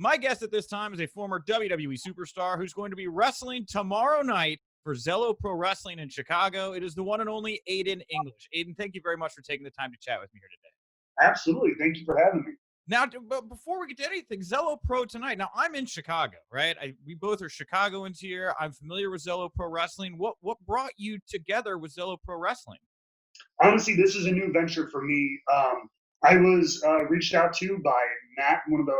My guest at this time is a former WWE superstar who's going to be wrestling tomorrow night for Zello Pro Wrestling in Chicago. It is the one and only Aiden English. Aiden, thank you very much for taking the time to chat with me here today. Absolutely. Thank you for having me. Now, but before we get to anything, Zello Pro tonight. Now, I'm in Chicago, right? We both are Chicagoans here. I'm familiar with Zello Pro Wrestling. What brought you together with Zello Pro Wrestling? Honestly, this is a new venture for me. I was reached out to by Matt, one of the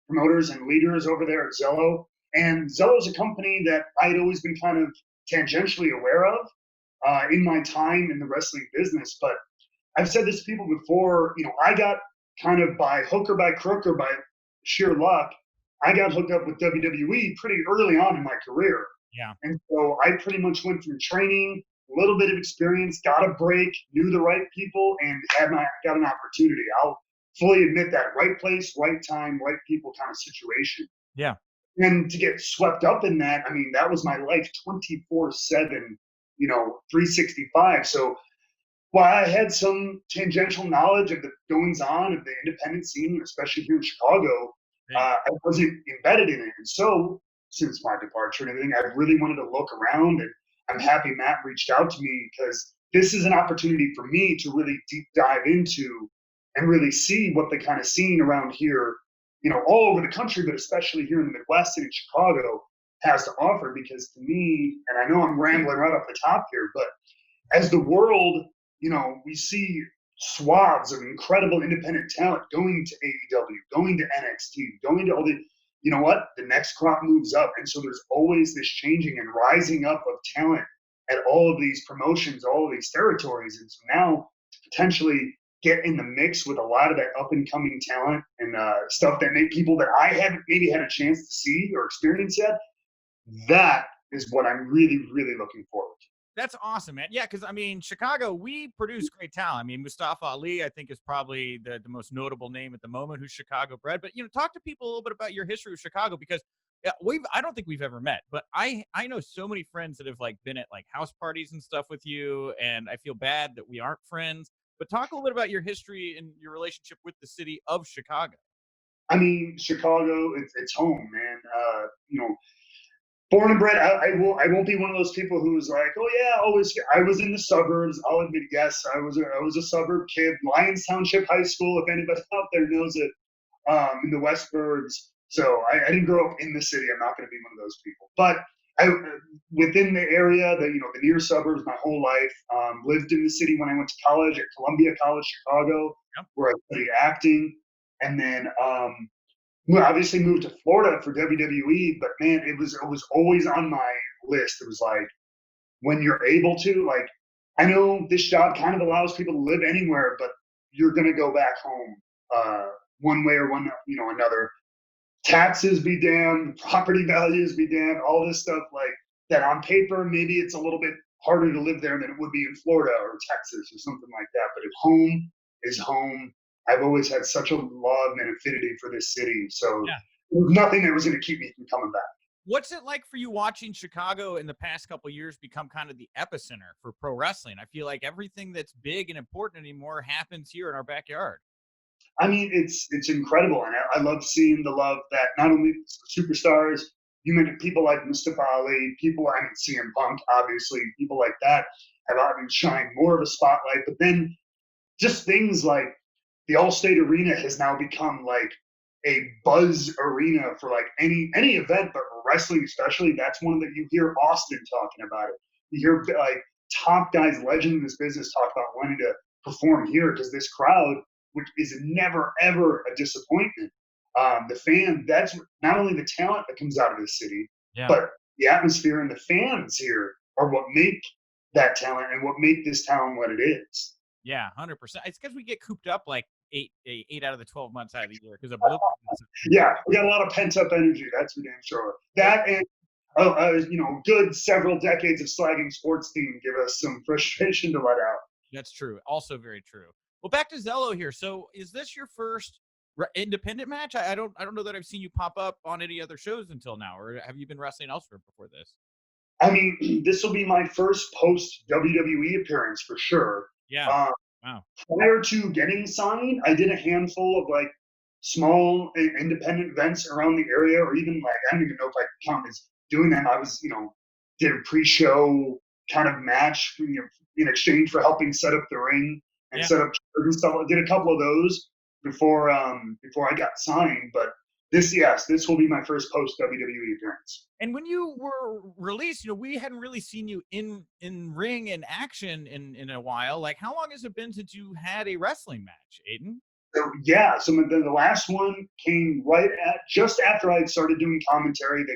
promoters and leaders over there at Zello. And Zello is a company that I'd always been kind of tangentially aware of in my time in the wrestling business. But I've said this to people before, I got kind of by hook or by crook or by sheer luck, I got hooked up with WWE pretty early on in my career. Yeah. And so I pretty much went through training, a little bit of experience, got a break, knew the right people, and got an opportunity. I'll fully admit that right place, right time, right people kind of situation. Yeah. And to get swept up in that, I mean, that was my life 24/7, 365. So while I had some tangential knowledge of the goings on of the independent scene, especially here in Chicago, I wasn't embedded in it. And so, since my departure and everything, I really wanted to look around, and I'm happy Matt reached out to me because this is an opportunity for me to really deep dive into and really see what the kind of scene around here, all over the country, but especially here in the Midwest and in Chicago, has to offer. Because to me, and I know I'm rambling right off the top here, but as the world, we see swaths of incredible independent talent going to AEW, going to NXT, going to all the, the next crop moves up. And so there's always this changing and rising up of talent at all of these promotions, all of these territories. And so now to potentially get in the mix with a lot of that up and coming talent and stuff that make people that I haven't maybe had a chance to see or experience yet, that is what I'm really, really looking forward to. That's awesome, man. Yeah, because I mean, Chicago, we produce great talent. I mean, Mustafa Ali, I think, is probably the most notable name at the moment who's Chicago bred. But talk to people a little bit about your history with Chicago, because I don't think we've ever met, but I know so many friends that have been at house parties and stuff with you, and I feel bad that we aren't friends. But talk a little bit about your history and your relationship with the city of Chicago. I mean, Chicago, it's home, man. Born and bred. I won't be one of those people who's like, oh yeah, always. I was in the suburbs. I'll admit, yes, I was a suburb kid. Lyons Township High School, if anybody out there knows it, in the Westburbs. So I didn't grow up in the city. I'm not going to be one of those people. But I within the area, the near suburbs, my whole life. Lived in the city when I went to college at Columbia College, Chicago, Yep. where I studied acting, and then obviously moved to Florida for WWE, but man, it was always on my list. It was like, when you're able to, I know this job kind of allows people to live anywhere, but you're gonna go back home one way or another. Taxes be damned, property values be damned, all this stuff that on paper maybe it's a little bit harder to live there than it would be in Florida or Texas or something like that. But if home is home, I've always had such a love and affinity for this city. So Yeah. there was nothing that was going to keep me from coming back. What's it like for you watching Chicago in the past couple of years become kind of the epicenter for pro wrestling? I feel like everything that's big and important anymore happens here in our backyard. I mean, it's incredible, and I love seeing the love that not only superstars, you mentioned people like Mustafa Ali, CM Punk, obviously, people like that have often shined more of a spotlight. But then just things like the Allstate Arena has now become a buzz arena for any event, but wrestling especially. That's one that you hear Austin talking about it. You hear top guys, legend in this business, talk about wanting to perform here because this crowd, which is never ever a disappointment. The fan, that's not only the talent that comes out of this city, Yeah. but the atmosphere and the fans here are what make that talent and what make this town what it is. Yeah, 100%. It's because we get cooped up eight out of the 12 months out of the year because of Yeah, we got a lot of pent up energy. That's for damn sure. That and good several decades of slagging sports team give us some frustration to let out. That's true. Also very true. Well, back to Zello here. So, is this your first independent match? I don't know that I've seen you pop up on any other shows until now, or have you been wrestling elsewhere before this? I mean, this will be my first post WWE appearance for sure. Yeah. Uh, Wow. Prior to getting signed, I did a handful of small independent events around the area, or even like I don't even know if I count as doing them. I was, did a pre-show kind of match, in exchange for helping set up the ring and Yeah. set up and stuff. I did a couple of those before I got signed. But this will be my first post WWE appearance. And when you were released, we hadn't really seen you in ring and action in a while. Like, how long has it been since you had a wrestling match, Aiden? So yeah, so the last one came right at just after I had started doing commentary. They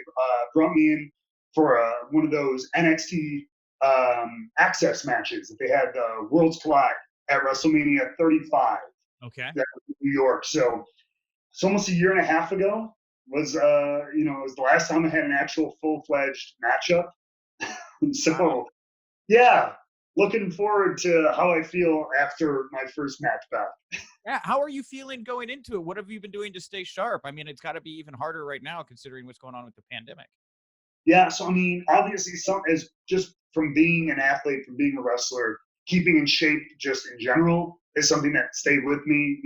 brought me in for one of those NXT access matches that they had, Worlds Collide at WrestleMania 35, Okay. that was in New York. So it's almost a year and a half ago. Was it was the last time I had an actual full-fledged matchup. Wow. So yeah, looking forward to how I feel after my first match back. Yeah. How are you feeling going into it? What have you been doing to stay sharp? I mean, it's got to be even harder right now considering what's going on with the pandemic. Yeah, so I mean, obviously, some as just from being an athlete, from being a wrestler, keeping in shape just in general is something that stayed with me.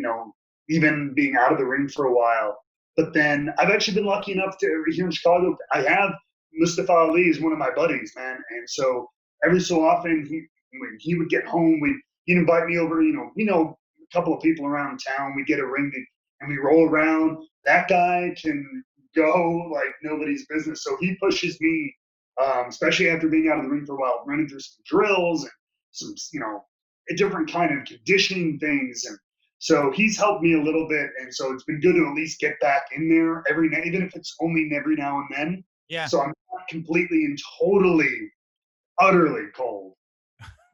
Even being out of the ring for a while. But then I've actually been lucky enough to here in Chicago. I have Mustafa Ali is one of my buddies, man, and so every so often when he would get home, he'd invite me over. A couple of people around town. We get a ring and we roll around. That guy can go like nobody's business. So he pushes me, especially after being out of the ring for a while, running through some drills and some, a different kind of conditioning things. And so he's helped me a little bit. And so it's been good to at least get back in there every night, even if it's only every now and then. Yeah. So I'm not completely and totally, utterly cold.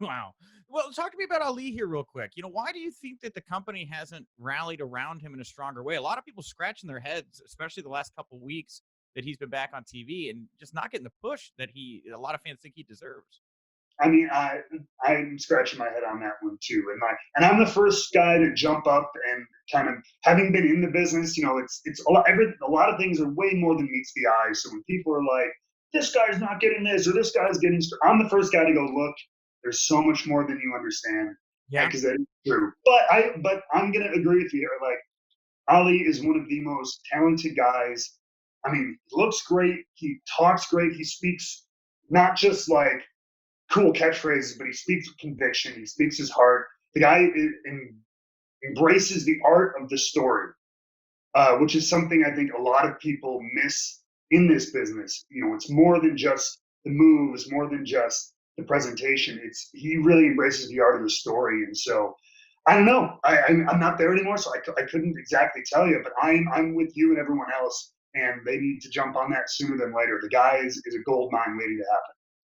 Wow. Well, talk to me about Ali here real quick. Why do you think that the company hasn't rallied around him in a stronger way? A lot of people scratching their heads, especially the last couple of weeks that he's been back on TV and just not getting the push that a lot of fans think he deserves. I mean, I'm scratching my head on that one too. And I'm the first guy to jump up and kind of having been in the business. It's a lot of things are way more than meets the eye. So when people are like, "This guy's not getting this," or "This guy's getting," I'm the first guy to go, "Look, there's so much more than you understand," Yeah. because that is true. But I'm gonna agree with you here. Like Ali is one of the most talented guys. I mean, he looks great. He talks great. He speaks not just like cool catchphrases, but he speaks with conviction. He speaks his heart. The guy embraces the art of the story, which is something I think a lot of people miss in this business. It's more than just the moves, more than just the presentation. He really embraces the art of the story, and so I don't know. I'm not there anymore, so I couldn't exactly tell you. But I'm with you and everyone else, and they need to jump on that sooner than later. The guy is a gold mine waiting to happen.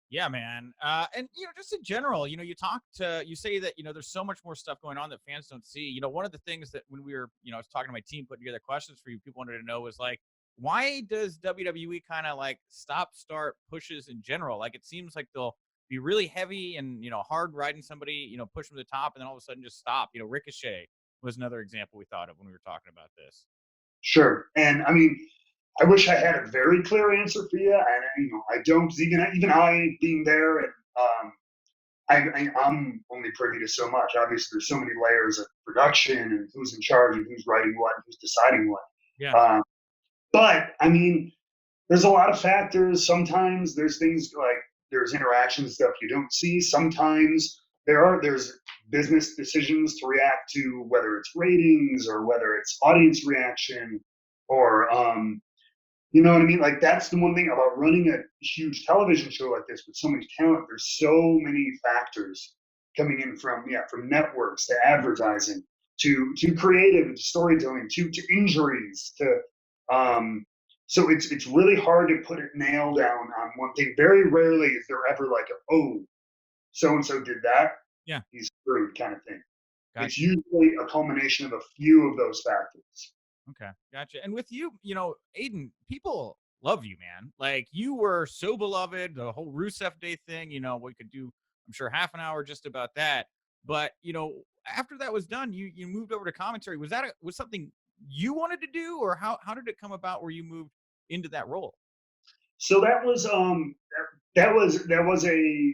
Yeah, man. And just in general, you say that there's so much more stuff going on that fans don't see. One of the things that when we were, I was talking to my team putting together questions for you, people wanted to know was like, why does WWE kind of like start pushes in general? Like it seems like they'll be really heavy and hard riding somebody, push them to the top, and then all of a sudden just stop. Ricochet was another example we thought of when we were talking about this. Sure, and I mean, I wish I had a very clear answer for you, and I don't. 'Cause even I being there, and I'm only privy to so much. Obviously, there's so many layers of production and who's in charge and who's writing what and who's deciding what. Yeah. But I mean, there's a lot of factors. Sometimes there's things like there's interaction stuff you don't see. Sometimes there's business decisions to react to, whether it's ratings or whether it's audience reaction or you know what I mean? Like that's the one thing about running a huge television show like this with so much talent. There's so many factors coming in from networks to advertising to creative to storytelling to injuries to um so it's really hard to put it nail down on one thing. Very rarely is there ever like oh, so and so did that, Yeah. he's screwed kind of thing. It's Gotcha. usually a culmination of a few of those factors. Okay, gotcha. And with you, Aiden, people love you, man. Like you were so beloved. The whole Rusev Day thing, we could do, I'm sure, half an hour just about that. But after that was done, you moved over to commentary. Was something you wanted to do, or how did it come about where you moved into that role? So that was a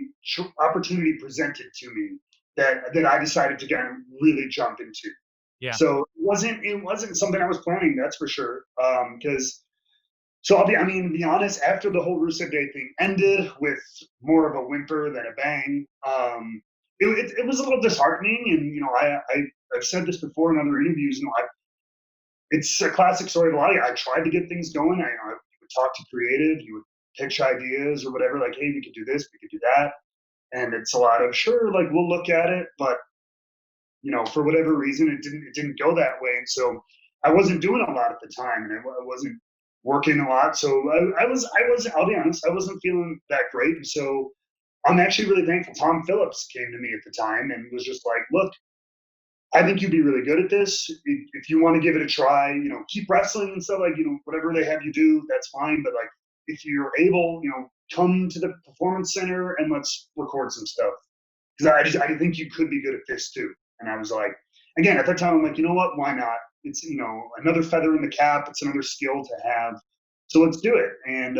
opportunity presented to me that I decided to kind of really jump into. Yeah. So it wasn't something I was planning, that's for sure. Because so to be honest, after the whole Rusev Day thing ended with more of a whimper than a bang, it was a little disheartening. And I've said this before in other interviews. It's a classic story of a lot. I tried to get things going. You would talk to creative, you would pitch ideas or whatever, like, hey, we could do this, we could do that, and it's a lot of sure, like we'll look at it, but for whatever reason, it didn't go that way, and so I wasn't doing a lot at the time, and I wasn't working a lot, so I was. I'll be honest, I wasn't feeling that great, and so I'm actually really thankful. Tom Phillips came to me at the time and was just like, look, I think you'd be really good at this. If you want to give it a try, keep wrestling and stuff, like, whatever they have you do, that's fine. But like, if you're able, come to the performance center and let's record some stuff. Because I think you could be good at this too. And I was like, again, at that time, I'm like, you know what? Why not? It's, another feather in the cap. It's another skill to have. So let's do it. And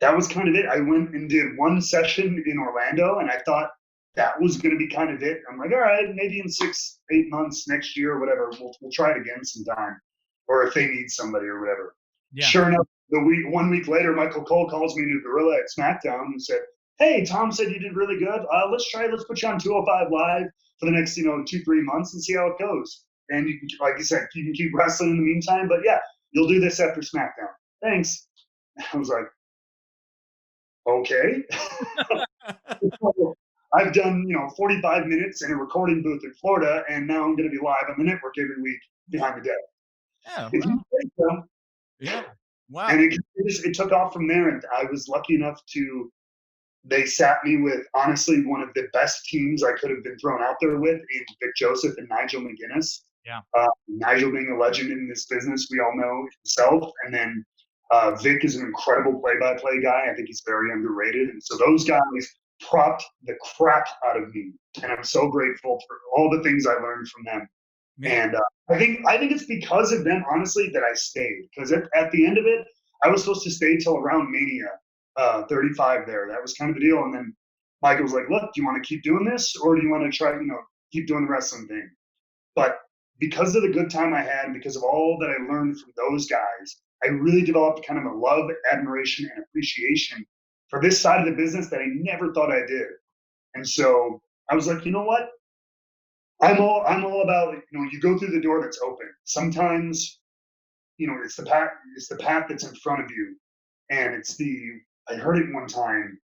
that was kind of it. I went and did one session in Orlando, and I thought that was going to be kind of it. I'm like, all right, maybe in 6, 8 months next year or whatever, we'll try it again sometime, or if they need somebody or whatever. Yeah. Sure enough, 1 week later, Michael Cole calls me into Gorilla at SmackDown and said, "Hey, Tom said you did really good. Let's put you on 205 Live for the next 2-3 months and see how it goes. And you can, like you said, you can keep wrestling in the meantime. But yeah, you'll do this after SmackDown. Thanks." I was like, okay. I've done, 45 minutes in a recording booth in Florida, and now I'm going to be live on the network every week behind the desk. Yeah. If you Wow. think so. Yeah. Wow. And it took off from there. And I was lucky enough they sat me with, honestly, one of the best teams I could have been thrown out there with in Vic Joseph and Nigel McGuinness. Yeah. Nigel being a legend in this business, we all know himself. And then Vic is an incredible play-by-play guy. I think he's very underrated. And so those guys propped the crap out of me. And I'm so grateful for all the things I learned from them. Man. And I think it's because of them, honestly, that I stayed. Because at the end of it, I was supposed to stay till around Mania 35 there. That was kind of the deal. And then Michael was like, look, do you want to keep doing this? Or do you want to try, keep doing the wrestling thing? But because of the good time I had, and because of all that I learned from those guys, I really developed kind of a love, admiration, and appreciation for this side of the business that I never thought I did. And so I was like, you know what? I'm all about, you go through the door that's open. Sometimes, it's the path that's in front of you. And I heard it one time.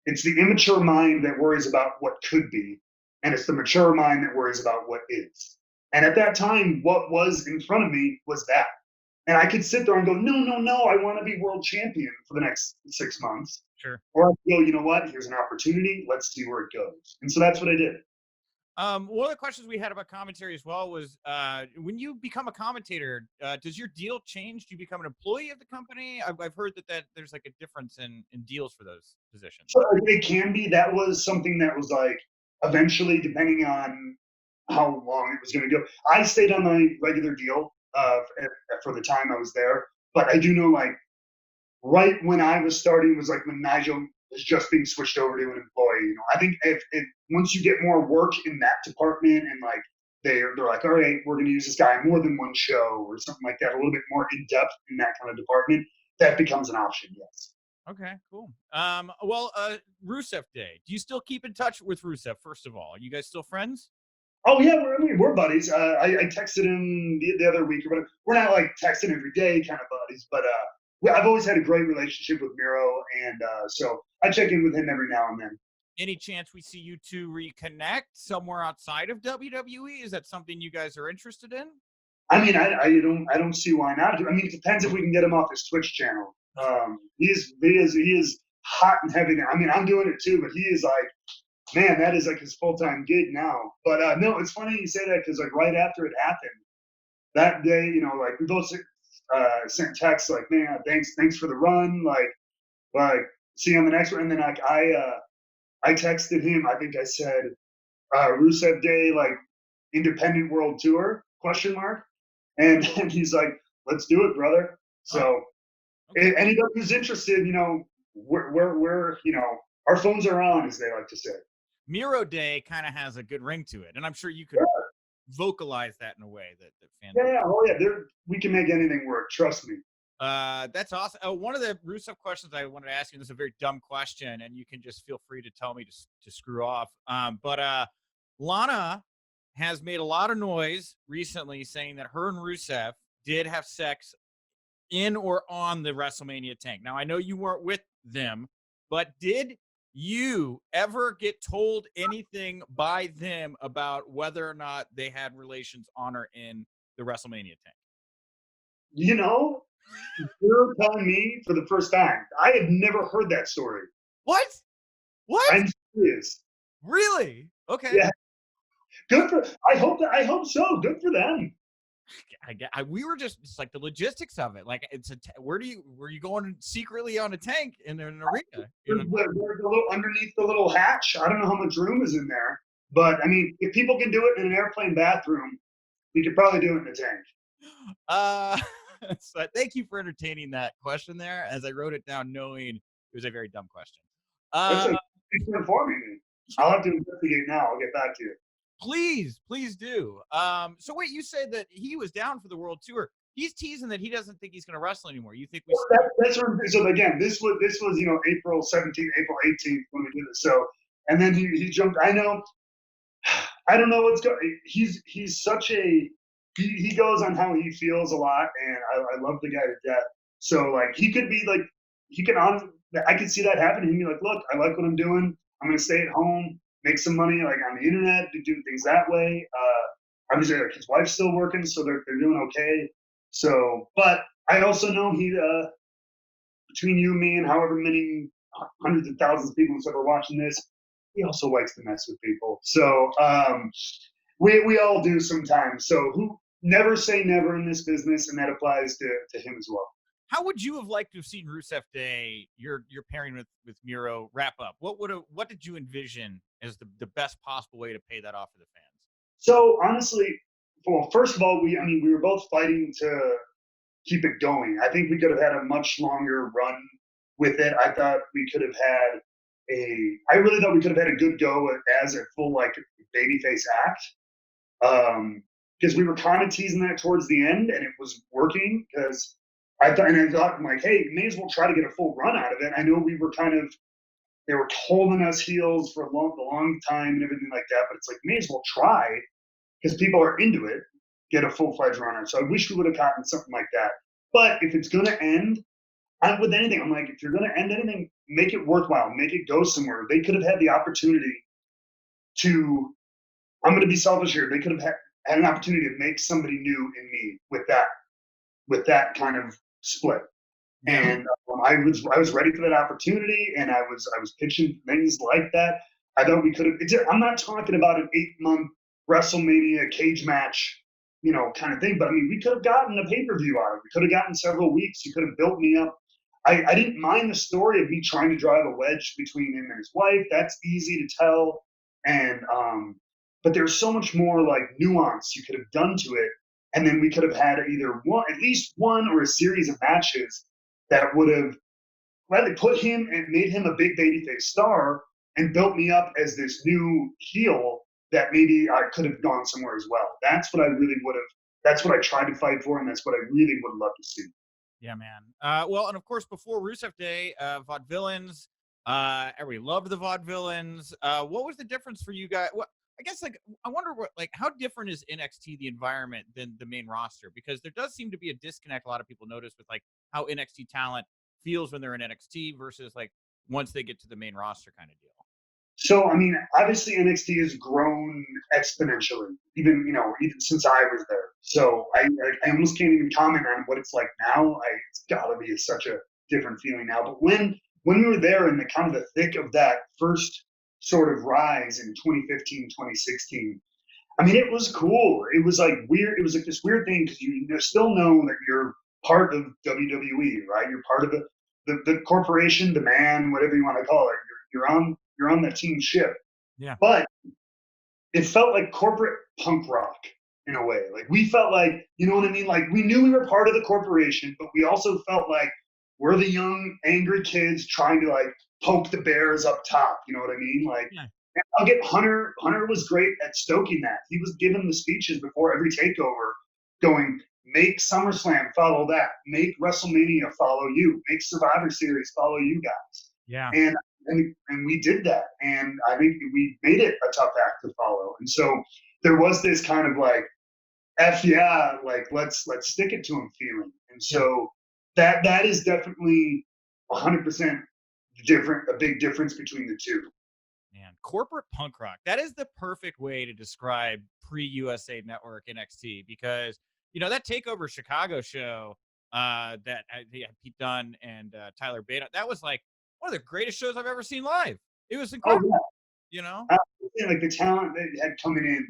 It's the immature mind that worries about what could be, and it's the mature mind that worries about what is. And at that time, what was in front of me was that. And I could sit there and go, no, no, no, I want to be world champion for the next 6 months. Sure. Or I go, you know what? Here's an opportunity. Let's see where it goes. And so that's what I did. One of the questions we had about commentary as well was, when you become a commentator, does your deal change? Do you become an employee of the company? I've heard that there's like a difference in deals for those positions. So it can be. That was something that was like eventually, depending on how long it was going to go. I stayed on my regular deal for the time I was there, but I do know, like, right when I was starting was like when Nigel was just being switched over to an employee. I think if once you get more work in that department, and like they're like, all right, we're going to use this guy more than one show or something like that, a little bit more in depth in that kind of department, that becomes an option. Yes. Okay, cool. Rusev Day. Do you still keep in touch with Rusev? First of all, are you guys still friends? Oh yeah, we're buddies. I texted him the other week or whatever. We're not like texting every day kind of buddies, but I've always had a great relationship with Miro, and so I check in with him every now and then. Any chance we see you two reconnect somewhere outside of WWE? Is that something you guys are interested in? I mean, I don't see why not. I mean, it depends if we can get him off his Twitch channel. He is hot and heavy now. I mean, I'm doing it too, but he is like, man, that is like his full-time gig now. But no, it's funny you say that, because like right after it happened that day, like we both sent texts like, man, thanks for the run, like see you on the next one. And then like I texted him. I think I said Rusev Day, like independent world tour question mark, and he's like, let's do it, brother. So Okay. anybody who's interested, we're our phones are on, as they like to say. Miro Day kind of has a good ring to it, and I'm sure you could. Yeah. vocalize that in a way that fans. Yeah. Oh yeah. We can make anything work. Trust me. That's awesome. One of the Rusev questions I wanted to ask you, this is a very dumb question, and you can just feel free to tell me to screw off. But Lana has made a lot of noise recently saying that her and Rusev did have sex in or on the WrestleMania tank. Now, I know you weren't with them, but did you ever get told anything by them about whether or not they had relations on or in the WrestleMania tank? You know, you're telling me for the first time. I have never heard that story. What? What? I'm serious. Really? Okay. Yeah. Good for. I hope so. Good for them. We were just like the logistics of it. Like, were you going secretly on a tank in an arena? You know? Underneath the little hatch. I don't know how much room is in there, but I mean, if people can do it in an airplane bathroom, we could probably do it in a tank. So thank you for entertaining that question there, as I wrote it down, knowing it was a very dumb question. Thanks for informing me. I'll have to investigate now. I'll get back to you. Please do. So wait, you said that he was down for the world tour. He's teasing that he doesn't think he's going to wrestle anymore. You think so again, this was April 17th, April 18th when we did this. So and then he jumped. I don't know what's going. He's such a he goes on how he feels a lot, and I love the guy to death. So like he could be like I could see that happening. He'd be like, look, I like what I'm doing. I'm going to stay at home, make some money like on the internet, do things that way. Obviously, like his wife's still working, so they're doing okay. So, but I also know between you and me and however many hundreds of thousands of people who's ever watching this, he also likes to mess with people. So we all do sometimes. So who never say never in this business, and that applies to him as well. How would you have liked to have seen Rusev Day, your pairing with Miro, wrap up? What did you envision as the best possible way to pay that off to the fans? So honestly, well, first of all, we were both fighting to keep it going. I think we could have had a much longer run with it. I thought we could have had I really thought we could have had a good go as a full like babyface act. Because we were kind of teasing that towards the end, and it was working. Because I thought I'm like, hey, may as well try to get a full run out of it. I know we were they were holding us heels for a long time and everything like that, but it's like, may as well try because people are into it, get a full-fledged runner. So I wish we would have gotten something like that. But if it's going to end, with anything, I'm like, if you're going to end anything, make it worthwhile, make it go somewhere. They could have had the opportunity I'm going to be selfish here. They could have had an opportunity to make somebody new in me with that kind of split. And I was ready for that opportunity, and I was pitching things like that. I thought we could have. I'm not talking about an 8-month WrestleMania cage match, kind of thing. But I mean, we could have gotten a pay-per-view out of it. We could have gotten several weeks. You could have built me up. I didn't mind the story of me trying to drive a wedge between him and his wife. That's easy to tell. And but there's so much more like nuance you could have done to it. And then we could have had at least one or a series of matches that would have rather put him and made him a big babyface star and built me up as this new heel that maybe I could have gone somewhere as well. That's what I really would have. That's what I tried to fight for, and that's what I really would have loved to see. Yeah, man. Well, and of course, before Rusev Day, Vaudevillains, everybody loved the Vaudevillains. What was the difference for you guys? I guess I wonder how different is NXT the environment than the main roster? Because there does seem to be a disconnect. A lot of people notice with how NXT talent feels when they're in NXT versus once they get to the main roster kind of deal. So I mean, obviously NXT has grown exponentially, even since I was there. So I almost can't even comment on what it's like now. It's got to be such a different feeling now. But when we were there in the kind of the thick of that first sort of rise in 2015, 2016. I mean, it was cool. It was weird. It was this weird thing because you still know that you're part of WWE, right? You're part of the corporation, the man, whatever you want to call it. You're on that team ship. Yeah. But it felt like corporate punk rock in a way. Like we felt like, you know what I mean? Like we knew we were part of the corporation, but we also felt like we're the young, angry kids trying to poke the bears up top. You know what I mean? I'll get Hunter. Hunter was great at stoking that. He was giving the speeches before every takeover, going, make SummerSlam follow that, make WrestleMania follow you, make Survivor Series follow you guys. Yeah. And we did that, and I think we made it a tough act to follow. And so there was this kind of like, F yeah, like let's stick it to him feeling. And so that is definitely 100% different, a big difference between the two. Man, corporate punk rock. That is the perfect way to describe pre-USA Network NXT, because, you know, that TakeOver Chicago show that Pete Dunne and Tyler Bate, that was like one of the greatest shows I've ever seen live. It was incredible. Oh, you know? Like the talent that had coming in,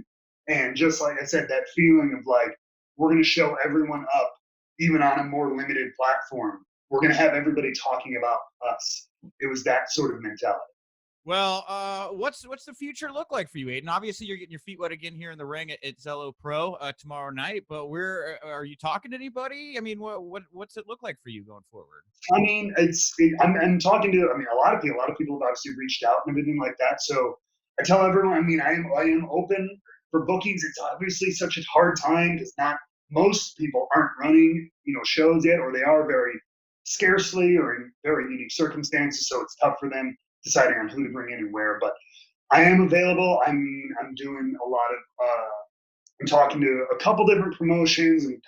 and just like I said, that feeling of like, we're going to show everyone up, even on a more limited platform. We're going to have everybody talking about us. It was that sort of mentality. Well, what's the future look like for you, Aiden? Obviously, you're getting your feet wet again here in the ring at Zello Pro tomorrow night. But are you talking to anybody? I mean, what's it look like for you going forward? I mean, I'm talking to. I mean, a lot of people. A lot of people have obviously reached out and everything like that. So I tell everyone. I mean, I am open for bookings. It's obviously such a hard time because not most people aren't running, shows yet, or they are very scarcely or in very unique circumstances. So it's tough for them deciding on who to bring in and where. But I am available. I mean, I'm doing a lot of. I'm talking to a couple different promotions and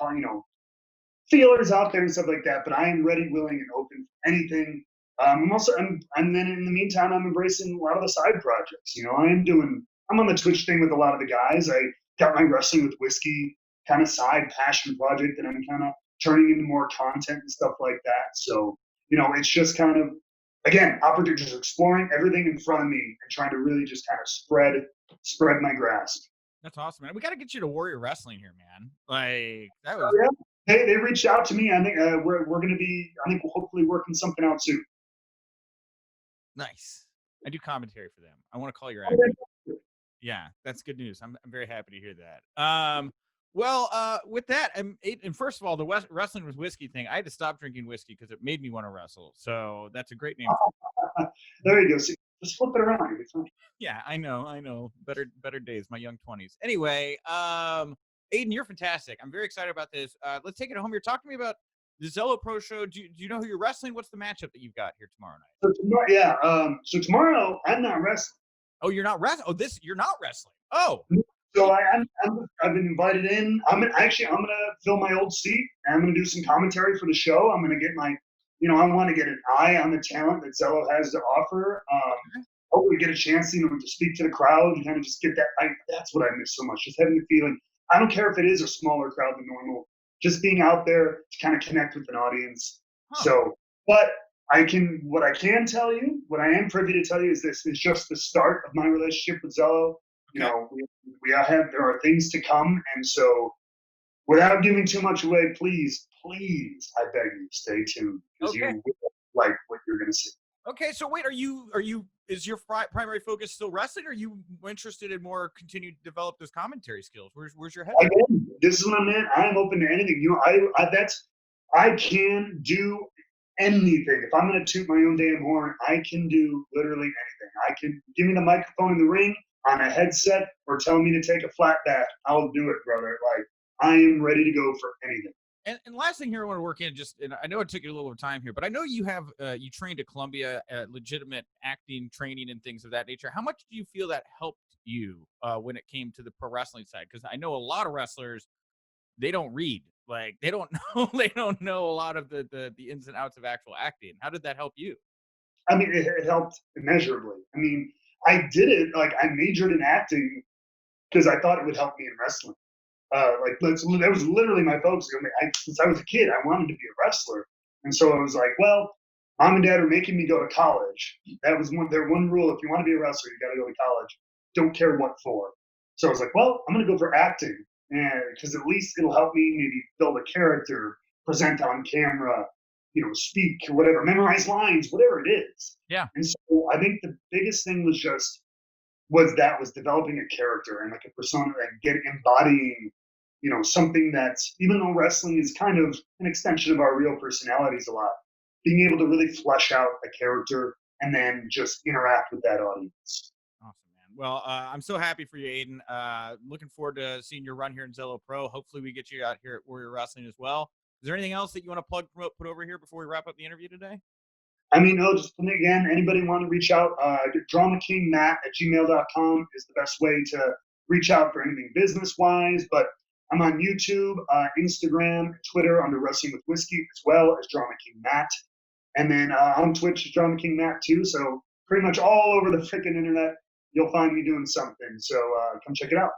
feelers out there and stuff like that. But I am ready, willing, and open for anything. I'm then in the meantime, I'm embracing a lot of the side projects. I'm on the Twitch thing with a lot of the guys. I got my Wrestling with Whiskey kind of side passion project that I'm kind of turning into more content and stuff like that. So, it's just kind of, again, opportunity, just exploring everything in front of me and trying to really just kind of spread my grasp. That's awesome, man. We got to get you to Warrior Wrestling here, man. Like, that was. Oh, yeah. They reached out to me. I think we're going to be, we'll hopefully working something out soon. Nice. I do commentary for them. I want to call your actor. Yeah, that's good news. I'm very happy to hear that. With that, and first of all, the Wrestling with Whiskey thing, I had to stop drinking whiskey because it made me want to wrestle. So that's a great name. There you go. So just flip it around. Yeah, I know. Better days, my young 20s. Anyway, Aiden, you're fantastic. I'm very excited about this. Let's take it home here. Talk to me about the Zello Pro Show. Do you know who you're wrestling? What's the matchup that you've got here tomorrow night? So tomorrow I'm not wrestling. Oh, you're not wrestling. You're not wrestling. Oh. So I've been invited in. I'm gonna fill my old seat, and I'm gonna do some commentary for the show. I'm gonna get I want to get an eye on the talent that Zello has to offer. Hopefully get a chance, to speak to the crowd and kind of just get that. That's what I miss so much, just having the feeling. I don't care if it is a smaller crowd than normal, just being out there to kind of connect with an audience. Huh. So, but what I can tell you, what I am privy to tell you is this is just the start of my relationship with Zello. Okay. There are things to come. And so without giving too much away, please, I beg you, stay tuned because you will like what you're going to see. Okay. So wait, is your primary focus still wrestling, or are you interested in more continue to develop those commentary skills? Where's your head? Again, this is my man. I'm open to anything. I can do anything. If I'm going to toot my own damn horn, I can do literally anything. I can give me the microphone in the ring on a headset or tell me to take a flat back. I'll do it, brother. Like, I am ready to go for anything. And last thing here I want to work in, and I know it took you a little time here, but I know you have you trained at Columbia, legitimate acting training and things of that nature. How much do you feel that helped you when it came to the pro wrestling side? Because I know a lot of wrestlers, they don't read. Like, they don't know a lot of the ins and outs of actual acting. How did that help you? I mean, it helped immeasurably. I mean, I did it, I majored in acting because I thought it would help me in wrestling. That was literally my focus. Since I was a kid, I wanted to be a wrestler. And so I was like, well, mom and dad are making me go to college. That was their one rule. If you want to be a wrestler, you got to go to college. Don't care what for. So I was like, well, I'm going to go for acting. And because at least it'll help me maybe build a character, present on camera, speak or whatever, memorize lines, whatever it is. Yeah. And so I think the biggest thing was developing a character and like a persona and embodying, something that's, even though wrestling is kind of an extension of our real personalities a lot, being able to really flesh out a character and then just interact with that audience. Awesome, man. Well, I'm so happy for you, Aiden. Looking forward to seeing your run here in Zello Pro. Hopefully we get you out here at Warrior Wrestling as well. Is there anything else that you want to plug, promote, put over here before we wrap up the interview today? I mean, no, just again, anybody want to reach out, dramakingmatt@gmail.com is the best way to reach out for anything business-wise. But I'm on YouTube, Instagram, Twitter under Wrestling with Whiskey, as well as Drama King Matt. And then on Twitch, is Drama King Matt too. So pretty much all over the freaking internet, you'll find me doing something. So come check it out.